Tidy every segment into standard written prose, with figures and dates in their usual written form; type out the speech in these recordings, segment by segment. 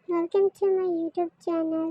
Welcome to my YouTube channel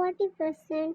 40%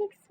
6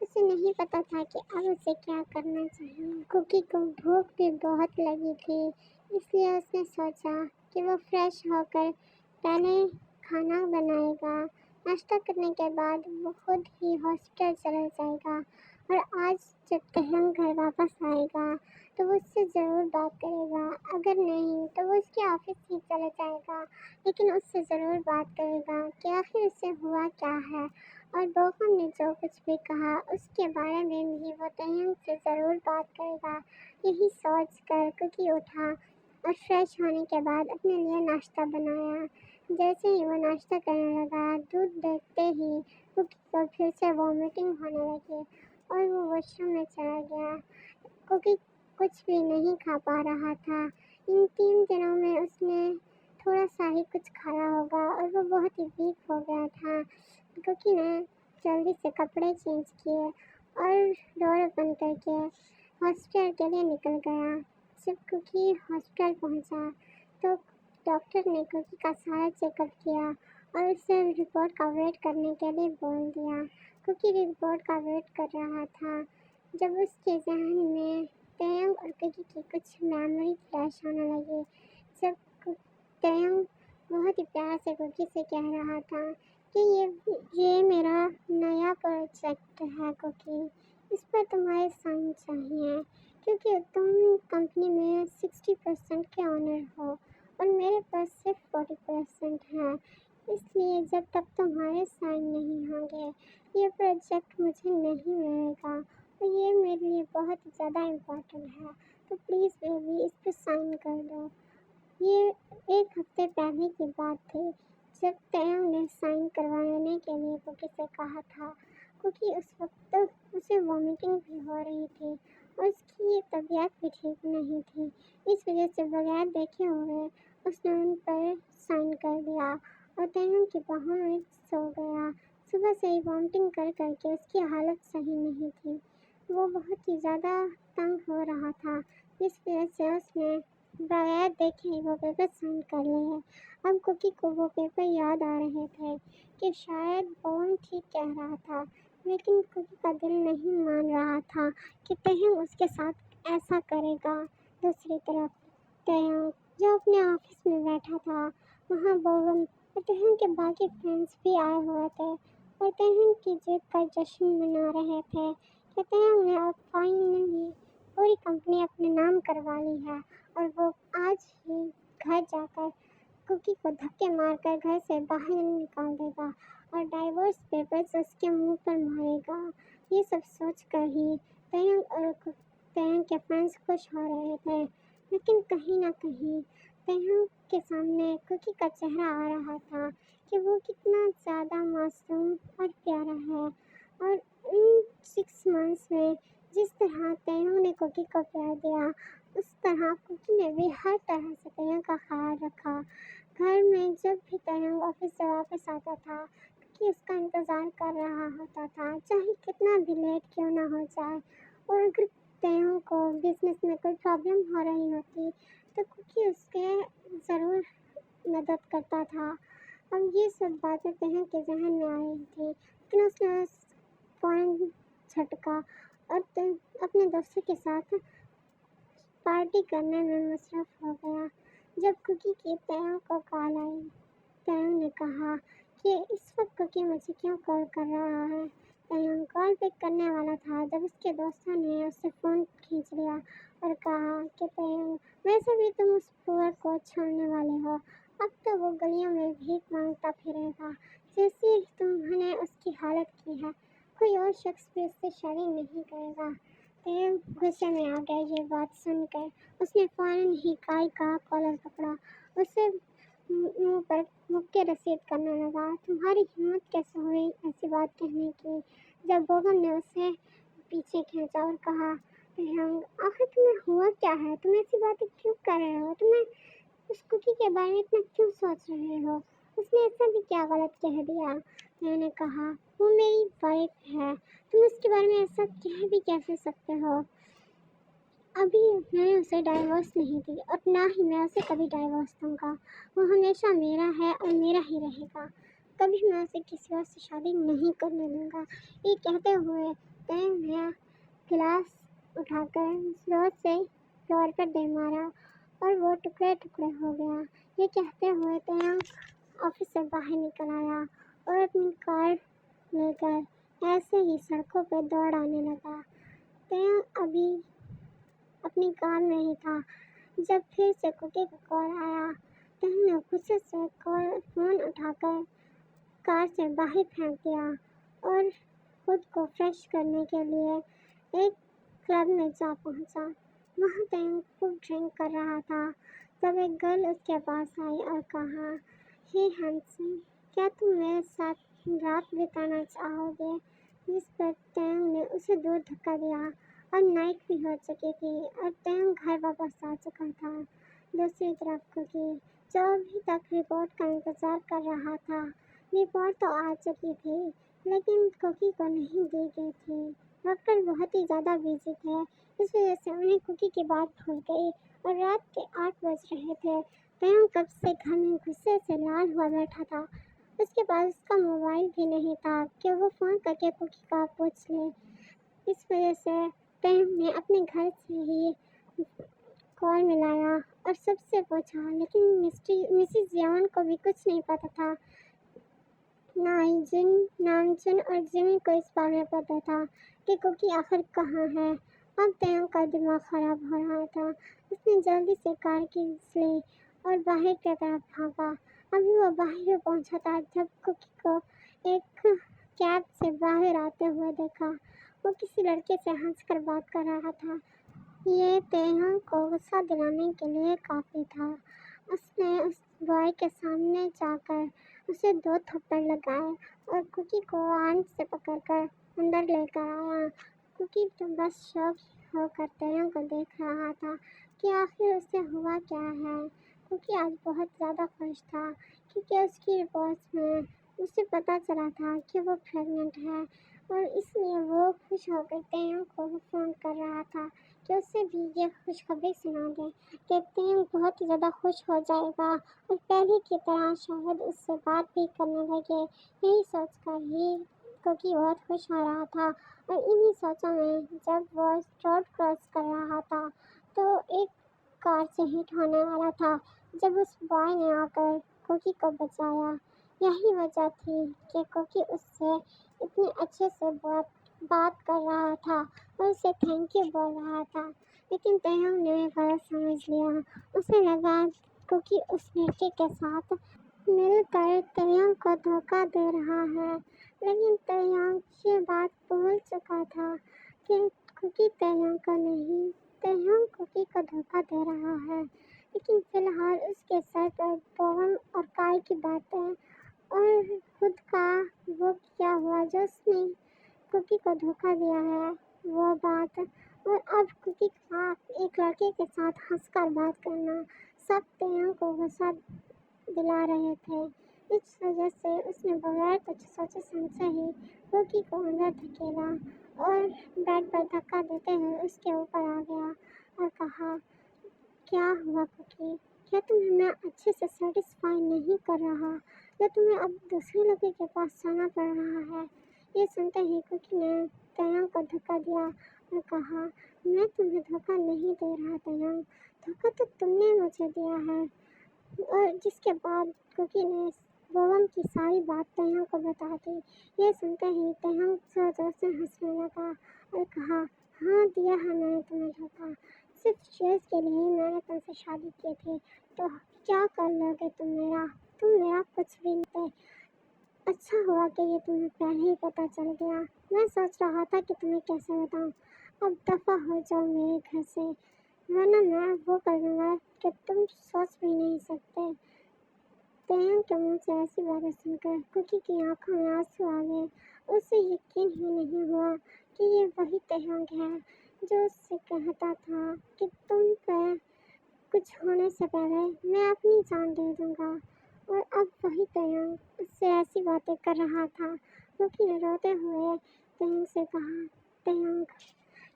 اسے نہیں پتا تھا کہ اب اسے کیا کرنا چاہیے۔ کوکی کو بھوک بھی بہت لگی تھی، اس لیے اس نے سوچا کہ وہ فریش ہو کر پہلے کھانا بنائے گا۔ ناشتہ کرنے کے بعد وہ خود ہی ہاسپٹل چلا جائے گا، اور آج جب تہنگ گھر واپس آئے گا تو وہ اس سے ضرور بات کرے گا، اگر نہیں تو وہ اس کے آفس ہی چلا جائے گا، لیکن اس سے ضرور بات کرے گا کہ آخر اسے ہوا کیا ہے، اور بوغم نے جو کچھ بھی کہا اس کے بارے میں بھی وہ تہنگ سے ضرور بات کرے گا۔ یہی سوچ کر کوکی اٹھا اور فریش ہونے کے بعد اپنے لیے ناشتہ بنایا۔ جیسے ہی وہ ناشتہ کرنے لگا، دودھ دیکھتے ہی کوکی کو پھر سے وامٹنگ ہونے لگی اور وہ واش روم میں چلا گیا۔ کوکی کچھ بھی نہیں کھا پا رہا تھا۔ ان 3 دنوں میں اس نے تھوڑا سا ہی کچھ کھایا ہوگا اور وہ بہت ہی ویک ہو گیا تھا۔ کوکی نے جلدی سے کپڑے چینج کیے اور ڈور بند کر کے ہاسپٹل کے لیے نکل گیا۔ جب کوکی ہاسپٹل پہنچا تو ڈاکٹر نے کوکی کا سارا چیک اپ کیا اور اسے رپورٹ کا ویٹ کرنے کے لیے بول دیا۔ کوکی رپورٹ کا ویٹ کر رہا تھا جب اس کے ذہن میں تہنگ اور کوکی کی کچھ میموری فلیش ہونے لگی۔ جب تہنگ بہت ہی پیار سے کوکی سے کہہ رہا تھا کہ یہ میرا نیا پروجیکٹ ہے کوکی، اس پر تمہارے سائن چاہیے، کیونکہ تم کمپنی میں 60% کے آنر ہو اور میرے پاس صرف 40% ہے، اس لیے جب تک تمہارے سائن نہیں ہوں گے یہ پروجیکٹ مجھے نہیں ملے گا، اور یہ میرے لیے بہت زیادہ امپورٹنٹ ہے، تو پلیز بیبی اس پہ سائن کر دو۔ یہ 1 ہفتے پہلے کی بات تھی جب تہنگ نے سائن کروانے کے لیے کوکی سے کہا تھا، کیونکہ اس وقت اسے وامٹنگ بھی ہو رہی تھی اور اس کی طبیعت بھی ٹھیک نہیں تھی، اس وجہ سے بغیر دیکھے ہوئے اس نے ان پر سائن کر دیا اور تہنگ کی باہوں میں سو گیا۔ صبح سے ہی وامٹنگ کر کر کے اس کی حالت صحیح نہیں تھی، وہ بہت ہی زیادہ تنگ ہو رہا تھا، جس وجہ سے اس نے بغیر دیکھے ہی وہ پیپر سائن کر لیے۔ اب کوکی کو وہ پیپر یاد آ رہے تھے کہ شاید بوغم ٹھیک کہہ رہا تھا، لیکن کوکی کا دل نہیں مان رہا تھا کہ تہنگ اس کے ساتھ ایسا کرے گا۔ دوسری طرف تہنگ جو اپنے آفس میں بیٹھا تھا، وہاں بوغم اور تہنگ کے باقی فرینڈز بھی آئے ہوئے تھے اور تہنگ کی جیت کا جشن منا رہے تھے کہ تہنگ نے اب فائنلی پوری کمپنی اپنے نام کروا لی ہے، اور وہ آج ہی گھر جا کر کوکی کو دھکے مار کر گھر سے باہر نکال دے گا اور ڈائیورس پیپرز اس کے منہ پر مارے گا۔ یہ سب سوچ کر ہی تہنگ کے فرینڈز خوش ہو رہے تھے، لیکن کہیں نہ کہیں تہنگ کے سامنے کوکی کا چہرہ آ رہا تھا کہ وہ کتنا زیادہ معصوم اور پیارا ہے، اور ان 6 months میں جس طرح تہنگ نے کوکی کو پیار دیا اس طرح کوکی نے بھی ہر طرح سے تہنگ کا خیال رکھا۔ گھر میں جب بھی تہنگ آفس سے واپس آتا تھا کوکی اس کا انتظار کر رہا ہوتا تھا، چاہے کتنا بھی لیٹ کیوں نہ ہو جائے، اور اگر تہنگ کو بزنس میں کوئی پرابلم ہو رہی ہوتی تو کوکی اس کے ضرور مدد کرتا تھا۔ اب یہ سب باتیں تہنگ کے ذہن میں آ رہی تھی، لیکن اس نے فوراً جھٹکا اور اپنے دوستوں کے ساتھ پارٹی کرنے میں مصروف ہو گیا۔ جب کوکی کی تہنگ کو کال آئی، تہنگ نے کہا کہ اس وقت کوکی مجھے کیوں کال کر رہا ہے۔ تہنگ کال پک کرنے والا تھا جب اس کے دوستوں نے اس سے فون کھینچ لیا اور کہا کہ تہنگ ویسے بھی تم اس پور کو چھوڑنے والے ہو، اب تو وہ گلیوں میں بھیک مانگتا پھرے گا جیسی تم نے اس کی حالت کی ہے، کوئی اور شخص بھی اس سے شادی نہیں کرے گا۔ تہنگ غصے میں آ گیا یہ بات سن کر، اس نے فوراً ہی کائی کا کالر پکڑا، اسے منہ پر مکے رسید کرنے لگا۔ تمہاری ہمت کیسے ہوئی ایسی بات کہنے کی؟ جب بوغم نے اسے پیچھے کھینچا اور کہا، تہنگ آخر تمہیں ہوا کیا ہے، تم ایسی باتیں کیوں کر رہے ہو، تمہیں اس کوکی کے بارے میں اتنا کیوں سوچ رہے ہو، اس نے ایسا بھی کیا غلط کہہ دیا؟ میں نے کہا وہ میری وائف ہے، تم اس کے بارے میں ایسا کہہ بھی کیسے سکتے ہو؟ ابھی میں نے اسے ڈائیورس نہیں دی اور نہ ہی میں اسے کبھی ڈائیورس دوں گا، وہ ہمیشہ میرا ہے اور میرا ہی رہے گا۔ کبھی میں اسے کسی اور سے شادی نہیں کرنے دوں گا۔ یہ کہتے ہوئے تیونگ نے گلاس اٹھا کر زور سے فلور پر دے مارا اور وہ ٹکڑے ٹکڑے ہو گیا۔ یہ کہتے ہوئے تیونگ آفس سے باہر نکل آیا اور اپنی کار لے کر ایسے ہی سڑکوں پہ دوڑانے لگا۔ تیونگ ابھی اپنی کار میں ہی تھا جب پھر سے کوکی کا کال آیا۔ تیونگ نے غصے سے فون اٹھا کر کار سے باہر پھینک دیا اور خود کو فریش کرنے کے لیے ایک کلب میں جا پہنچا۔ وہاں تیونگ خوب ڈرنک کر رہا تھا جب ایک گرل اس کے پاس آئی اور کہا، "ہے ہینسم، کیا تم میرے ساتھ رات بتانا چاہو گے؟" جس پر تیونگ نے اسے دور دھکا دیا۔ اب نائٹ بھی ہو چکی تھی اور تیونگ گھر واپس آ چکا تھا۔ دوسری طرف کوکی، جو ابھی تک رپورٹ کا انتظار کر رہا تھا، رپورٹ تو آ چکی تھی لیکن کوکی کو نہیں دی گئی تھی۔ ڈاکٹر بہت ہی زیادہ بزی تھے، اس وجہ سے انہیں کوکی کی بات بھول گئی اور رات کے 8 بج رہے تھے۔ تیونگ کب سے گھر میں غصے سے لال ہوا بیٹھا تھا۔ اس کے پاس اس کا موبائل بھی نہیں تھا کہ وہ فون کر کے کوکی کا پوچھ لے۔ اس وجہ سے تیونگ نے اپنے گھر سے ہی کال ملایا اور سب سے پوچھا، لیکن مسز یون کو بھی کچھ نہیں پتا تھا۔ نامجن اور جمی کو اس بارے میں پتا تھا کہ کوکی آخر کہاں ہے۔ اب تیونگ کا دماغ خراب ہو رہا تھا۔ اس نے جلدی سے کار کیز لی اور باہر کی طرف بھاگا۔ ابھی وہ باہر پہنچا تھا جب کوکی کو ایک کیب سے باہر آتے ہوئے دیکھا۔ وہ کسی لڑکے سے ہنس کر بات کر رہا تھا۔ یہ تیونگ کو غصہ دلانے کے لیے کافی تھا۔ اس نے اس بوائے کے سامنے جا کر اسے 2 تھپڑ لگائے اور کوکی کو آرم سے پکڑ کر اندر لے کر آیا۔ کوکی تو بس شاک ہو کر تیونگ کو دیکھ رہا تھا کہ آخر اسے ہوا کیا ہے۔ کوکی آج بہت زیادہ خوش تھا کیونکہ اس کی رپورٹس میں اسے پتا چلا تھا کہ وہ پریگننٹ ہے اور اس لیے وہ خوش ہو کر تیونگ کو فون کر رہا تھا کہ اسے بھی یہ خوشخبری سنا دے کہ تیونگ بہت ہی زیادہ خوش ہو جائے گا اور پہلے کی طرح شاید اس سے بات بھی کرنے لگے۔ یہی سوچ کر ہی کوکی بہت خوش ہو رہا تھا اور انہی سوچوں میں جب وہ روڈ کراس کر رہا تھا تو ایک کار سے ہٹ ہونے والا تھا جب اس بوائے نے آ کر کوکی کو بچایا۔ یہی وجہ تھی کہ کوکی اس سے اتنے اچھے سے بات کر رہا تھا اور اسے تھینک یو بول رہا تھا، لیکن تیونگ نے غلط سمجھ لیا۔ اسے لگا کوکی اس لڑکے کے ساتھ مل کر تیونگ کو دھوکا دے رہا ہے، لیکن تیونگ یہ بات بھول چکا تھا کہ کوکی تیونگ کو نہیں، تیونگ کوکی کو دھوکا دے رہا ہے۔ لیکن فی الحال اس کے سر پر بوم اور کار کی باتیں اور خود کا وہ کیا ہوا جو اس نے کوکی کو دھوکا دیا ہے وہ بات، اور اب کوکی کا ایک لڑکے کے ساتھ ہنس کر بات کرنا، سب تیونگ کو غصہ دلا رہے تھے۔ اس وجہ سے اس نے بغیر کچھ سوچے سمجھے ہی کوکی کو اندر دھکیلا اور بیڈ پر دھکا دیتے ہوئے اس کے اوپر آ گیا اور کہا، "کیا ہوا کوکی؟ کیا تمہیں میں اچھے سے سیٹسفائی نہیں کر رہا یا تمہیں اب دوسرے لڑکے کے پاس جانا پڑ رہا ہے؟" یہ سنتے ہی کوکی نے تیونگ کو دھکا دیا اور کہا، "میں تمہیں دھوکا نہیں دے رہا تیونگ، دھوکا تو تم نے مجھے دیا ہے"۔ اور جس کے بعد کوکی نے بوم کی ساری بات تیونگ کو بتا دی۔ یہ سنتے ہی تیونگ زور زور سے ہنسنے لگا اور کہا، "ہاں دیا ہے میں نے تمہیں دھوکا، صرف چیز کے لیے ہی میں نے تم سے شادی کی تھی، تو کیا کر لوگے تم میرا کچھ بھی نہیں۔ اچھا ہوا کہ یہ تمہیں پہلے ہی پتا چل گیا، میں سوچ رہا تھا کہ تمہیں کیسے بتاؤں۔ اب دفع ہو جاؤ میرے گھر سے، ورنہ میں وہ کر دوں گا کہ تم سوچ بھی نہیں سکتے۔ تیونگ کے منہ سے ایسی باتیں سن کر کوکی کی آنکھوں میں آنسو آ گئے۔ اسے یقین ہی نہیں ہوا کہ یہ وہی تیونگ ہے جو اس سے کہتا تھا کہ تم پہ کچھ ہونے سے پہلے میں اپنی جان دے دوں گا، اور اب وہی تیونگ اس سے ایسی باتیں کر رہا تھا۔ کوکی نے روتے ہوئے تیونگ سے کہا، "تیونگ،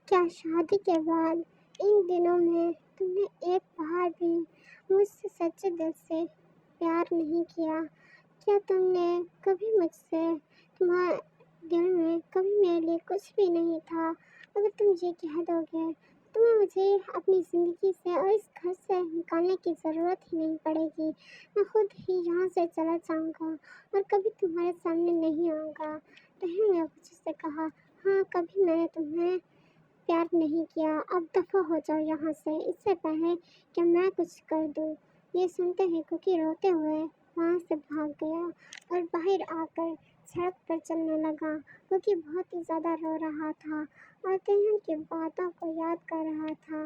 کیا شادی کے بعد ان دنوں میں تم نے ایک بار بھی مجھ سے سچے دل سے پیار نہیں کیا؟ کیا تم نے کبھی مجھ سے تمہارے دل میں کبھی میرے لیے کچھ بھی نہیں تھا؟ اگر تم یہ کہہ دو گے تو مجھے اپنی زندگی سے اور اس گھر سے نکالنے کی ضرورت ہی نہیں پڑے گی. میں خود ہی یہاں سے چلا جاؤں گا اور کبھی تمہارے سامنے نہیں آؤں گا. تہم نے غصے سے کہا. ہاں، کبھی میں نے تمہیں پیار نہیں کیا. اب دفع ہو جاؤ یہاں سے، اس سے پہلے کہ میں کچھ کر دوں. یہ سنتے ہی کوکی روتے ہوئے وہاں سے بھاگ گیا اور باہر آ کر سڑک پر چلنے لگا. کوکی بہت ہی زیادہ رو رہا تھا اور تہم کی باتوں کو یاد کر رہا تھا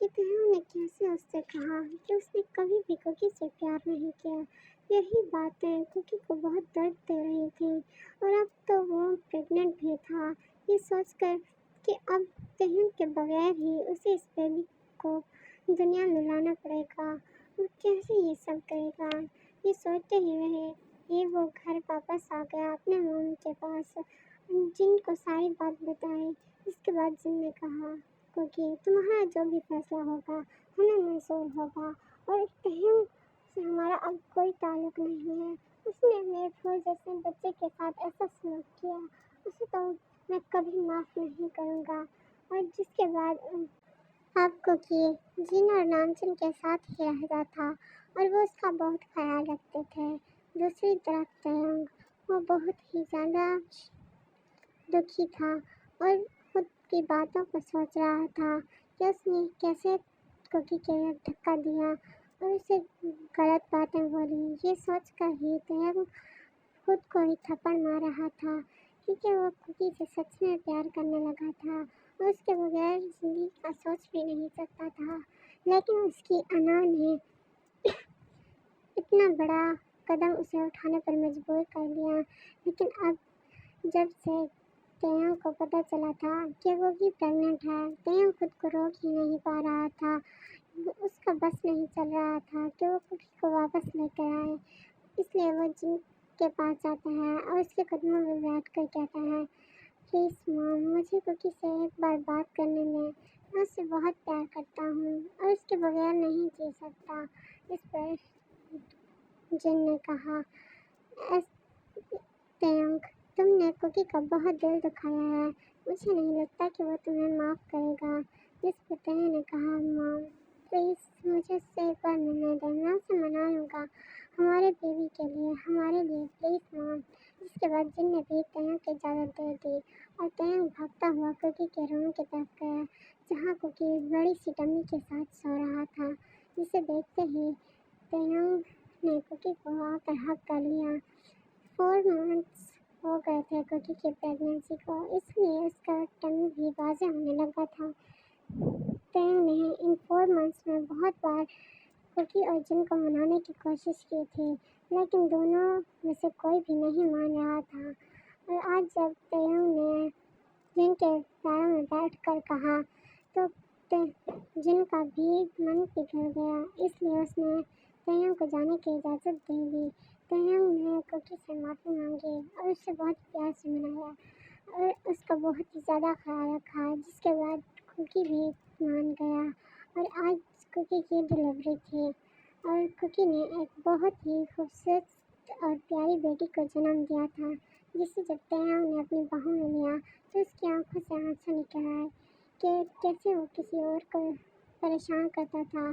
کہ تہم نے کیسے اس سے کہا کہ اس نے کبھی بھی کوکی سے پیار نہیں کیا. یہی باتیں کوکی کو بہت درد دے رہی تھیں اور اب تو وہ پریگننٹ بھی تھا. یہ سوچ کر کہ اب تہم کے بغیر ہی اسے اس بیبی کو دنیا میں لانا پڑے گا، وہ کیسے یہ سب کرے گا، یہ سوچتے ہی وہ گھر واپس آ گیا اپنے موم کے پاس. جن کو ساری بات بتائی. اس کے بعد جن نے کہا کوکی تمہارا جو بھی فیصلہ ہوگا ہمیں منظور ہوگا اور تہم سے ہمارا اب کوئی تعلق نہیں ہے. اس نے میرے پھول جیسے بچے کے ساتھ ایسا سلوک کیا، اسے تو میں کبھی معاف نہیں کروں گا. اور جس کے بعد اب کوکی جن اور نامچن کے ساتھ ہی رہتا تھا اور وہ اس کا بہت خیال رکھتے تھے. دوسری طرف تیونگ وہ بہت ہی زیادہ دکھی تھا اور خود کی باتوں کو سوچ رہا تھا کہ اس نے کیسے کوکی کے دھکا دیا اور اسے غلط باتیں بولی. یہ سوچ کر ہی تیونگ خود کو ہی تھپڑ مار رہا تھا کیونکہ وہ کوکی سے سچ میں پیار کرنے لگا تھا اور اس کے بغیر زندگی کا سوچ بھی نہیں سکتا تھا. لیکن اس کی انا نے اتنا بڑا قدم اسے اٹھانے پر مجبور کر دیا. لیکن اب جب سے تیونگ کو پتہ چلا تھا کہ وہ بھی پریگننٹ ہے، تیونگ خود کو روک ہی نہیں پا رہا تھا. اس کا بس نہیں چل رہا تھا کہ وہ کوکی کو واپس لے کر آئے. اس لیے وہ جن کے پاس جاتا ہے اور اس کے قدموں میں بیٹھ کر کہتا ہے پلیز مام، مجھے کوکی سے ایک بار بات کرنے دیں. میں اس سے بہت پیار کرتا ہوں اور اس کے بغیر نہیں جی سکتا. اس پر جن نے کہا تیونگ تم نے کوکی کا بہت دل دکھایا ہے، مجھے نہیں لگتا کہ وہ تمہیں معاف کرے گا. جس پر تیونگ نے کہا مام پلیز مجھے اس سے ایک بار ملنے دیں، میں اسے منا لوں گا ہمارے بیبی کے لیے، ہمارے لیے پلیز مام. جس کے بعد جن نے بھی تیونگ کو اجازت دے دی اور تیونگ بھاگتا ہوا کوکی کے روم کی طرف گیا جہاں کوکی بڑی سی ڈمی کے ساتھ سو رہا تھا. جسے دیکھتے ہی تیونگ نے کوکی کو آ کر ہگ کر لیا. 4 months ہو گئے تھے کوکی کی پریگننسی کو، اس لیے اس کا ٹمی بھی واضح ہونے لگا تھا. تیونگ نے ان 4 months میں بہت بار کوکی اور جن کو منانے کی کوشش کی تھی لیکن دونوں میں سے کوئی بھی نہیں مان رہا تھا. اور آج جب تیونگ نے جن کے پیروں میں بیٹھ کر کہا تو جن کا بھی من پگھل گیا، اس لیے اس نے تیونگ کو جانے کی اجازت دے دی. تیونگ نے کوکی سے معافی مانگی اور اسے بہت پیار سے منایا اور اس کا بہت ہی زیادہ خیال رکھا. جس کے بعد کوکی بھی مان گیا اور آج کوکی کی ڈلیوری تھی اور کوکی نے ایک بہت ہی خوبصورت اور پیاری بیٹی کو جنم دیا تھا جسے جب تیونگ نے اپنی باہوں میں لیا تو اس کی آنکھوں سے آنسو نکل آئے کہ کیسے وہ کسی اور کو پریشان کرتا تھا.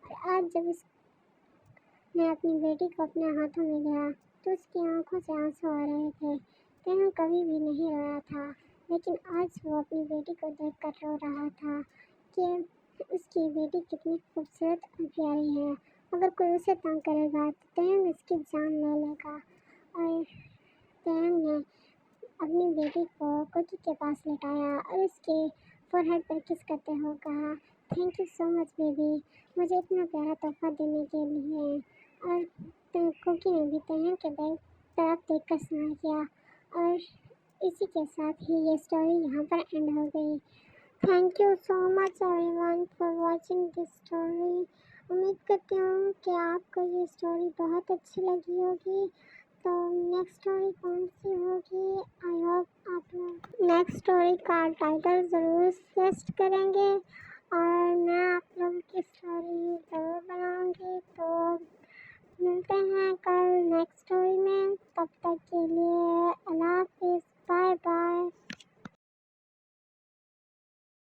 اور آج جب اس نے اپنی بیٹی کو اپنے ہاتھوں میں لیا تو اس کی آنکھوں سے آنسو آ رہے تھے. تیونگ کبھی بھی نہیں رویا تھا لیکن آج وہ اپنی بیٹی کو دیکھ کر رو رہا تھا کہ اس کی بیٹی کتنی خوبصورت اور پیاری ہے. اگر کوئی اسے تنگ کرے گا تو تیونگ اس کی جان لے لے گا. اور تیونگ نے اپنی بیٹی کو کوکی کے پاس لٹایا اور اس کے فورہیڈ پر کس کرتے ہوئے کہا thank you so much baby, مجھے اتنا پیارا تحفہ دینے کے لیے. اور کوکی نے بھی تیونگ کے طرف دیکھ کر اسمائل کیا. اور اسی کے ساتھ ہی یہ اسٹوری یہاں پر اینڈ ہو گئی. Thank you so much every one for watching this story. امید کرتی ہوں کہ آپ کو یہ اسٹوری بہت اچھی لگی ہوگی. تو نیکسٹ اسٹوری کون سی ہوگی؟ آئی ہوپ آپ لوگ نیکسٹ اسٹوری کا ٹائٹل ضرور سجیسٹ کریں گے اور میں آپ لوگوں کی اسٹوری ضرور بناؤں گی. تو ملتے ہیں کل نیکسٹ اسٹوری میں، تب تک کے لیے